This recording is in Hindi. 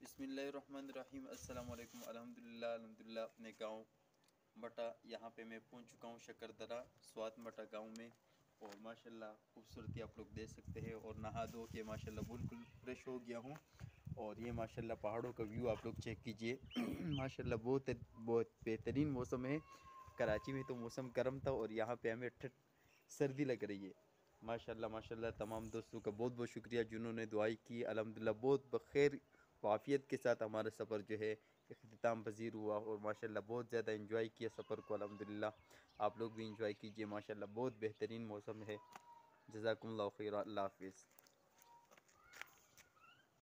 बिस्मिल्लाहिर्रहमानिर्रहीम। अस्सलाम वालेकुम। अल्हम्दुलिल्लाह अपने गांव मटा यहाँ पे मैं पहुँच चुका हूँ शकरदरा स्वात मटा गांव में। और माशाल्लाह खूबसूरती आप लोग देख सकते हैं। और नहा धो के माशाल्लाह बिल्कुल फ्रेश हो गया हूँ। और ये माशाल्लाह पहाड़ों का व्यू आप लोग चेक कीजिए। माशाल्लाह बहुत बेहतरीन मौसम है। कराची में तो मौसम गर्म था और यहाँ पे हमें सर्दी लग रही है। माशाल्लाह माशाल्लाह तमाम दोस्तों का बहुत बहुत शुक्रिया जिन्होंने दुआई की। अल्हम्दुलिल्लाह बहुत बखैर वाफ़ियत के साथ हमारा सफ़र जो है इख्तिताम पज़ीर हुआ। और माशाल्लाह बहुत ज़्यादा इंजॉय किया सफ़र को अल्हम्दुलिल्लाह। आप लोग भी इंजॉय कीजिए। माशाल्लाह बहुत बेहतरीन मौसम है। जज़ाकुमुल्लाह खैर। अल्लाह हाफ़िज़।